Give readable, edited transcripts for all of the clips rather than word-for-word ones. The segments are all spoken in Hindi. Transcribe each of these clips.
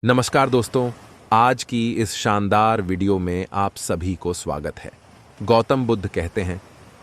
नमस्कार दोस्तों, आज की इस शानदार वीडियो में आप सभी को स्वागत है। गौतम बुद्ध कहते हैं,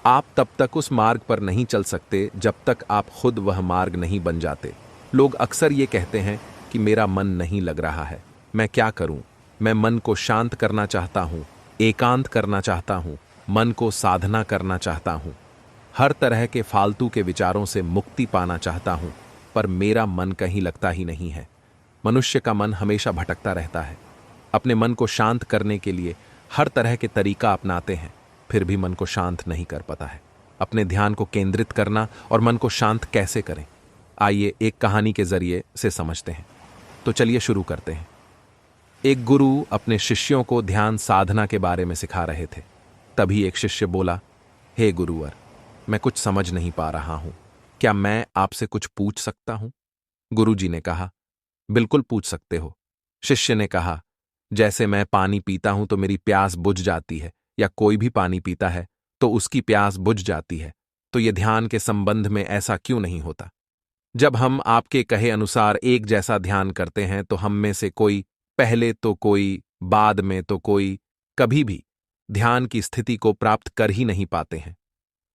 आप तब तक उस मार्ग पर नहीं चल सकते जब तक आप खुद वह मार्ग नहीं बन जाते। लोग अक्सर ये कहते हैं कि मेरा मन नहीं लग रहा है, मैं क्या करूं? मैं मन को शांत करना चाहता हूं, एकांत करना चाहता हूं, मन को साधना करना चाहता हूं, हर तरह के फालतू के विचारों से मुक्ति पाना चाहता हूं, पर मेरा मन कहीं लगता ही नहीं है। मनुष्य का मन हमेशा भटकता रहता है। अपने मन को शांत करने के लिए हर तरह के तरीका अपनाते हैं, फिर भी मन को शांत नहीं कर पाता है। अपने ध्यान को केंद्रित करना और मन को शांत कैसे करें, आइए एक कहानी के जरिए से समझते हैं। तो चलिए शुरू करते हैं। एक गुरु अपने शिष्यों को ध्यान साधना के बारे में सिखा रहे थे। तभी एक शिष्य बोला, हे गुरुवर, मैं कुछ समझ नहीं पा रहा हूं, क्या मैं आपसे कुछ पूछ सकता हूं? गुरुजी ने कहा, बिल्कुल पूछ सकते हो। शिष्य ने कहा, जैसे मैं पानी पीता हूं तो मेरी प्यास बुझ जाती है, या कोई भी पानी पीता है तो उसकी प्यास बुझ जाती है, तो यह ध्यान के संबंध में ऐसा क्यों नहीं होता? जब हम आपके कहे अनुसार एक जैसा ध्यान करते हैं तो हम में से कोई पहले तो कोई बाद में तो कोई कभी भी ध्यान की स्थिति को प्राप्त कर ही नहीं पाते हैं।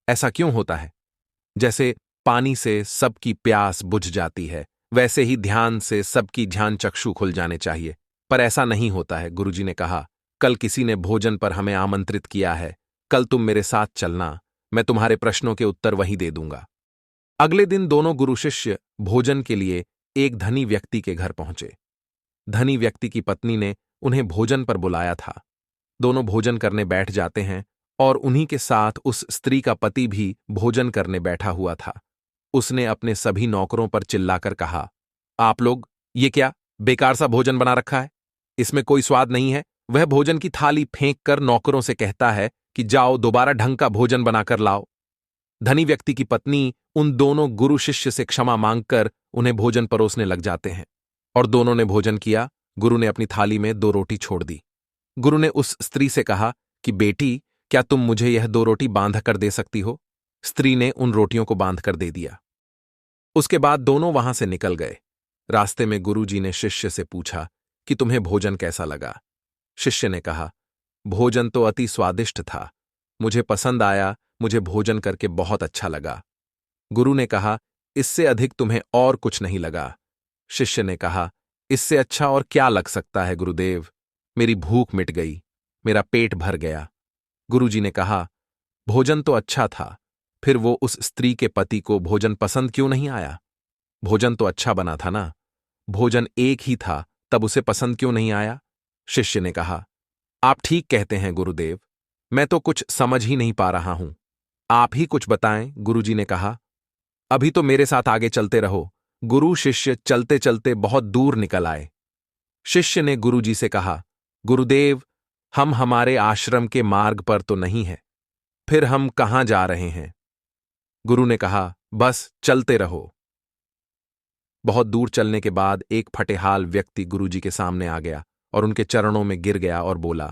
ऐसा क्यों होता है? जैसे पानी से सबकी प्यास बुझ जाती है, वैसे ही ध्यान से सबकी ध्यान चक्षु खुल जाने चाहिए, पर ऐसा नहीं होता है। गुरुजी ने कहा, कल किसी ने भोजन पर हमें आमंत्रित किया है, कल तुम मेरे साथ चलना, मैं तुम्हारे प्रश्नों के उत्तर वहीं दे दूंगा। अगले दिन दोनों गुरु शिष्य भोजन के लिए एक धनी व्यक्ति के घर पहुंचे। धनी व्यक्ति की पत्नी ने उन्हें भोजन पर बुलाया था। दोनों भोजन करने बैठ जाते हैं और उन्हीं के साथ उस स्त्री का पति भी भोजन करने बैठा हुआ था। उसने अपने सभी नौकरों पर चिल्लाकर कहा, आप लोग ये क्या बेकार सा भोजन बना रखा है, इसमें कोई स्वाद नहीं है। वह भोजन की थाली फेंक कर नौकरों से कहता है कि जाओ दोबारा ढंग का भोजन बनाकर लाओ। धनी व्यक्ति की पत्नी उन दोनों गुरु शिष्य से क्षमा मांगकर उन्हें भोजन परोसने लग जाते हैं और दोनों ने भोजन किया। गुरु ने अपनी थाली में 2 रोटी छोड़ दी। गुरु ने उस स्त्री से कहा कि बेटी, क्या तुम मुझे यह 2 रोटी बांध कर दे सकती हो? स्त्री ने उन रोटियों को बांध कर दे दिया। उसके बाद दोनों वहां से निकल गए। रास्ते में गुरुजी ने शिष्य से पूछा कि तुम्हें भोजन कैसा लगा? शिष्य ने कहा, भोजन तो अति स्वादिष्ट था, मुझे पसंद आया, मुझे भोजन करके बहुत अच्छा लगा। गुरु ने कहा, इससे अधिक तुम्हें और कुछ नहीं लगा? शिष्य ने कहा, इससे अच्छा और क्या लग सकता है गुरुदेव, मेरी भूख मिट गई, मेरा पेट भर गया। गुरुजी ने कहा, भोजन तो अच्छा था, फिर वो उस स्त्री के पति को भोजन पसंद क्यों नहीं आया? भोजन तो अच्छा बना था ना, भोजन एक ही था, तब उसे पसंद क्यों नहीं आया? शिष्य ने कहा, आप ठीक कहते हैं गुरुदेव, मैं तो कुछ समझ ही नहीं पा रहा हूं, आप ही कुछ बताएं। गुरुजी ने कहा, अभी तो मेरे साथ आगे चलते रहो। गुरु शिष्य चलते चलते बहुत दूर निकल आए। शिष्य ने गुरुजी से कहा, गुरुदेव, हम हमारे आश्रम के मार्ग पर तो नहीं है, फिर हम कहां जा रहे हैं? गुरु ने कहा, बस चलते रहो। बहुत दूर चलने के बाद एक फटेहाल व्यक्ति गुरुजी के सामने आ गया और उनके चरणों में गिर गया और बोला,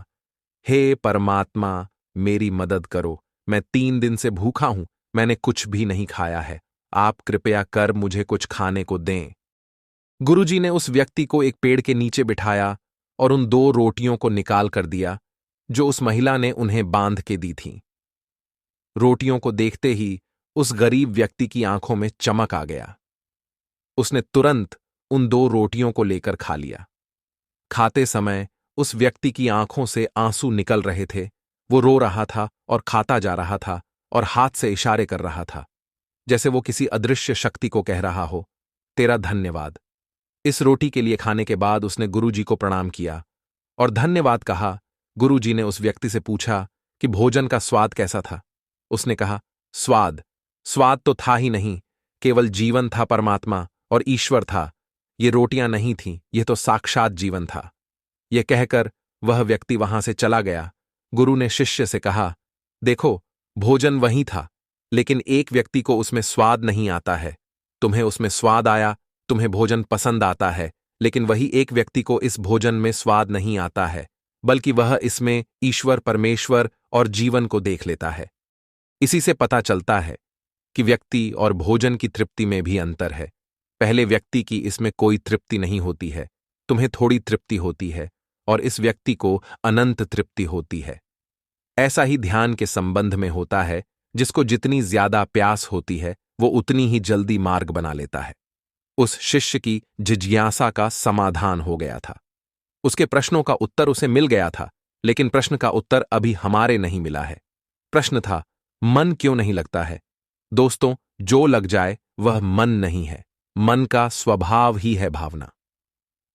हे परमात्मा, मेरी मदद करो, मैं 3 दिन से भूखा हूं, मैंने कुछ भी नहीं खाया है, आप कृपया कर मुझे कुछ खाने को दें। गुरुजी ने उस व्यक्ति को एक पेड़ के नीचे बिठाया और उन 2 रोटियों को निकाल कर दिया जो उस महिला ने उन्हें बांध के दी थीं। रोटियों को देखते ही उस गरीब व्यक्ति की आंखों में चमक आ गया। उसने तुरंत उन 2 रोटियों को लेकर खा लिया। खाते समय उस व्यक्ति की आंखों से आंसू निकल रहे थे। वो रो रहा था और खाता जा रहा था और हाथ से इशारे कर रहा था, जैसे वो किसी अदृश्य शक्ति को कह रहा हो, तेरा धन्यवाद। इस रोटी के लिए खाने के बाद उसने गुरुजी को प्रणाम किया और धन्यवाद कहा। गुरुजी ने उस व्यक्ति से पूछा कि भोजन का स्वाद कैसा था? उसने कहा, स्वाद स्वाद तो था ही नहीं, केवल जीवन था, परमात्मा और ईश्वर था। ये रोटियां नहीं थीं, ये तो साक्षात जीवन था। यह कहकर वह व्यक्ति वहां से चला गया। गुरु ने शिष्य से कहा, देखो, भोजन वही था, लेकिन एक व्यक्ति को उसमें स्वाद नहीं आता है। तुम्हें उसमें स्वाद आया, तुम्हें भोजन पसंद आता है, लेकिन वही एक व्यक्ति को इस भोजन में स्वाद नहीं आता है, बल्कि वह इसमें ईश्वर, परमेश्वर और जीवन को देख लेता है। इसी से पता चलता है कि व्यक्ति और भोजन की तृप्ति में भी अंतर है। पहले व्यक्ति की इसमें कोई तृप्ति नहीं होती है, तुम्हें थोड़ी तृप्ति होती है और इस व्यक्ति को अनंत तृप्ति होती है। ऐसा ही ध्यान के संबंध में होता है, जिसको जितनी ज्यादा प्यास होती है वो उतनी ही जल्दी मार्ग बना लेता है। उस शिष्य की जिज्ञासा का समाधान हो गया था। उसके प्रश्नों का उत्तर उसे मिल गया था, लेकिन प्रश्न का उत्तर अभी हमारे नहीं मिला है। प्रश्न था, मन क्यों नहीं लगता है? दोस्तों, जो लग जाए वह मन नहीं है, मन का स्वभाव ही है भावना।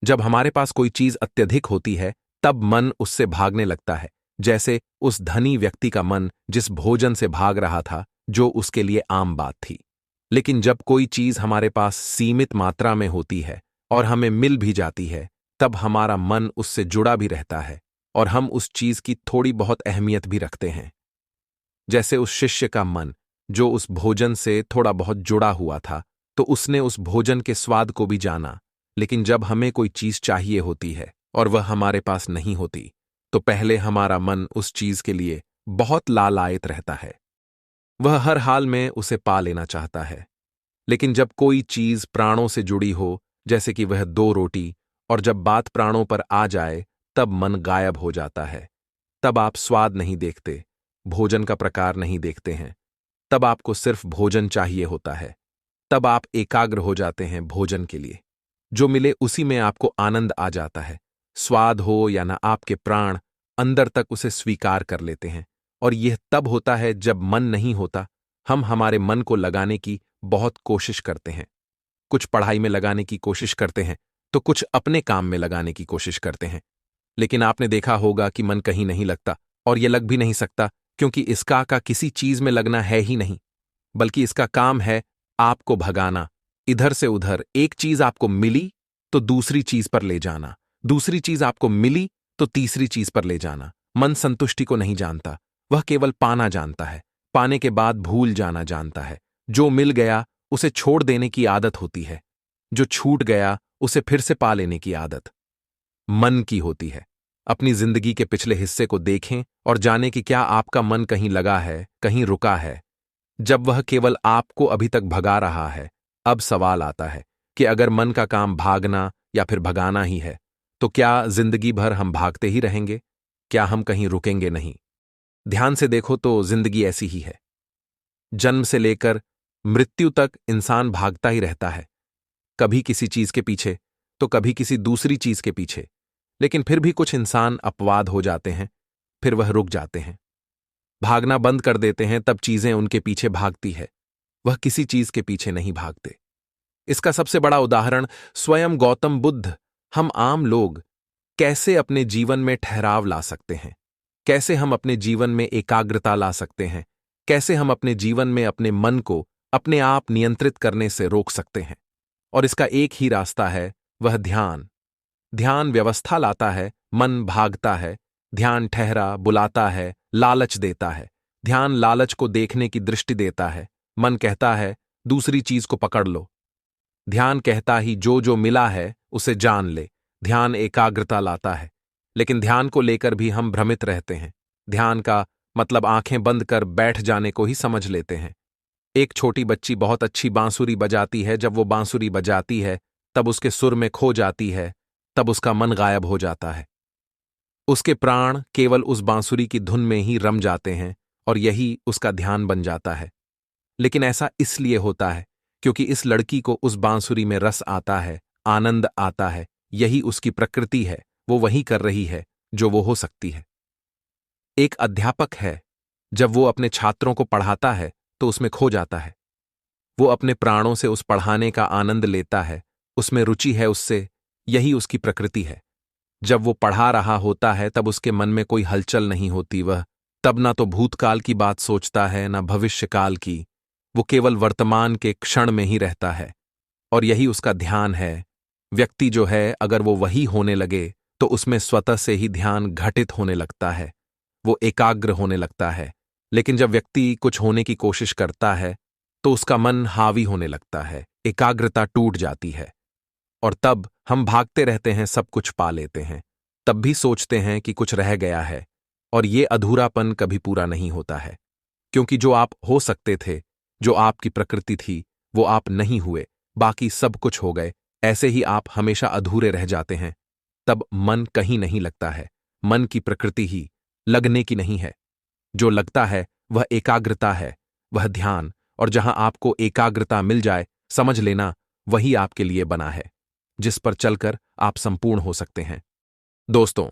जब हमारे पास कोई चीज अत्यधिक होती है तब मन उससे भागने लगता है, जैसे उस धनी व्यक्ति का मन जिस भोजन से भाग रहा था जो उसके लिए आम बात थी। लेकिन जब कोई चीज हमारे पास सीमित मात्रा में होती है और हमें मिल भी जाती है, तब हमारा मन उससे जुड़ा भी रहता है और हम उस चीज की थोड़ी बहुत अहमियत भी रखते हैं। जैसे उस शिष्य का मन जो उस भोजन से थोड़ा बहुत जुड़ा हुआ था, तो उसने उस भोजन के स्वाद को भी जाना। लेकिन जब हमें कोई चीज चाहिए होती है और वह हमारे पास नहीं होती, तो पहले हमारा मन उस चीज के लिए बहुत लालायित रहता है। वह हर हाल में उसे पा लेना चाहता है। लेकिन जब कोई चीज प्राणों से जुड़ी हो, जैसे कि वह 2 रोटी, और जब बात प्राणों पर आ जाए, तब मन गायब हो जाता है। तब आप स्वाद नहीं देखते, भोजन का प्रकार नहीं देखते हैं। तब आपको सिर्फ भोजन चाहिए होता है। तब आप एकाग्र हो जाते हैं भोजन के लिए। जो मिले उसी में आपको आनंद आ जाता है। स्वाद हो या ना, आपके प्राण अंदर तक उसे स्वीकार कर लेते हैं। और यह तब होता है जब मन नहीं होता। हम हमारे मन को लगाने की बहुत कोशिश करते हैं। कुछ पढ़ाई में लगाने की कोशिश करते हैं, तो कुछ अपने काम में लगाने की कोशिश करते हैं। लेकिन आपने देखा होगा कि मन कहीं नहीं लगता, और यह लग भी नहीं सकता, क्योंकि इसका का किसी चीज में लगना है ही नहीं, बल्कि इसका काम है आपको भगाना। इधर से उधर एक चीज आपको मिली तो दूसरी चीज पर ले जाना, दूसरी चीज आपको मिली तो तीसरी चीज पर ले जाना। मन संतुष्टि को नहीं जानता, वह केवल पाना जानता है। पाने के बाद भूल जाना जानता है। जो मिल गया उसे छोड़ देने की आदत होती है, जो छूट गया उसे फिर से पा लेने की आदत मन की होती है। अपनी जिंदगी के पिछले हिस्से को देखें और जानें कि क्या आपका मन कहीं लगा है, कहीं रुका है। जब वह केवल आपको अभी तक भगा रहा है, अब सवाल आता है कि अगर मन का काम भागना या फिर भगाना ही है, तो क्या जिंदगी भर हम भागते ही रहेंगे? क्या हम कहीं रुकेंगे नहीं? ध्यान से देखो तो जिंदगी ऐसी ही है। जन्म से लेकर मृत्यु तक इंसान भागता ही रहता है, कभी किसी चीज के पीछे तो कभी किसी दूसरी चीज के पीछे। लेकिन फिर भी कुछ इंसान अपवाद हो जाते हैं, फिर वह रुक जाते हैं, भागना बंद कर देते हैं, तब चीजें उनके पीछे भागती है, वह किसी चीज के पीछे नहीं भागते। इसका सबसे बड़ा उदाहरण स्वयं गौतम बुद्ध। हम आम लोग कैसे अपने जीवन में ठहराव ला सकते हैं, कैसे हम अपने जीवन में एकाग्रता ला सकते हैं, कैसे हम अपने जीवन में अपने मन को अपने आप नियंत्रित करने से रोक सकते हैं। और इसका एक ही रास्ता है, वह ध्यान। ध्यान व्यवस्था लाता है, मन भागता है। ध्यान ठहरा बुलाता है, लालच देता है। ध्यान लालच को देखने की दृष्टि देता है। मन कहता है दूसरी चीज को पकड़ लो। ध्यान कहता ही जो जो मिला है उसे जान ले। ध्यान एकाग्रता लाता है, लेकिन ध्यान को लेकर भी हम भ्रमित रहते हैं। ध्यान का मतलब आंखें बंद कर बैठ जाने को ही समझ लेते हैं। एक छोटी बच्ची बहुत अच्छी बांसुरी बजाती है। जब वो बांसुरी बजाती है तब उसके सुर में खो जाती है, तब उसका मन गायब हो जाता है। उसके प्राण केवल उस बांसुरी की धुन में ही रम जाते हैं और यही उसका ध्यान बन जाता है। लेकिन ऐसा इसलिए होता है क्योंकि इस लड़की को उस बांसुरी में रस आता है, आनंद आता है। यही उसकी प्रकृति है, वो वही कर रही है जो वो हो सकती है। एक अध्यापक है, जब वो अपने छात्रों को पढ़ाता है तो उसमें खो जाता है। वो अपने प्राणों से उस पढ़ाने का आनंद लेता है, उसमें रुचि है उससे, यही उसकी प्रकृति है। जब वो पढ़ा रहा होता है तब उसके मन में कोई हलचल नहीं होती। वह तब ना तो भूतकाल की बात सोचता है ना भविष्यकाल की, वो केवल वर्तमान के क्षण में ही रहता है। और यही उसका ध्यान है। व्यक्ति जो है, अगर वो वही होने लगे तो उसमें स्वतः से ही ध्यान घटित होने लगता है, वो एकाग्र होने लगता है। लेकिन जब व्यक्ति कुछ होने की कोशिश करता है तो उसका मन हावी होने लगता है, एकाग्रता टूट जाती है और तब हम भागते रहते हैं, सब कुछ पा लेते हैं, तब भी सोचते हैं कि कुछ रह गया है। और ये अधूरापन कभी पूरा नहीं होता है, क्योंकि जो आप हो सकते थे, जो आपकी प्रकृति थी, वो आप नहीं हुए, बाकी सब कुछ हो गए, ऐसे ही आप हमेशा अधूरे रह जाते हैं। तब मन कहीं नहीं लगता है। मन की प्रकृति ही लगने की नहीं है। जो लगता है वह एकाग्रता है, वह ध्यान, और जहां आपको एकाग्रता मिल जाए, समझ लेना वही आपके लिए बना है, जिस पर चलकर आप संपूर्ण हो सकते हैं। दोस्तों,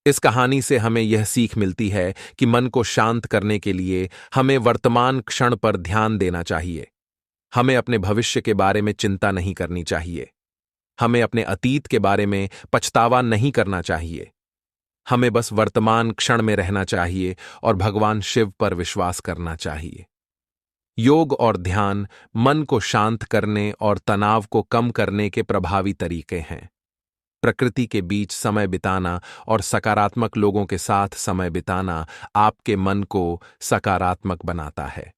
इस कहानी से हमें यह सीख मिलती है कि मन को शांत करने के लिए हमें वर्तमान क्षण पर ध्यान देना चाहिए। हमें अपने भविष्य के बारे में चिंता नहीं करनी चाहिए। हमें अपने अतीत के बारे में पछतावा नहीं करना चाहिए। हमें बस वर्तमान क्षण में रहना चाहिए और भगवान शिव पर विश्वास करना चाहिए। योग और ध्यान मन को शांत करने और तनाव को कम करने के प्रभावी तरीके हैं। प्रकृति के बीच समय बिताना और सकारात्मक लोगों के साथ समय बिताना आपके मन को सकारात्मक बनाता है।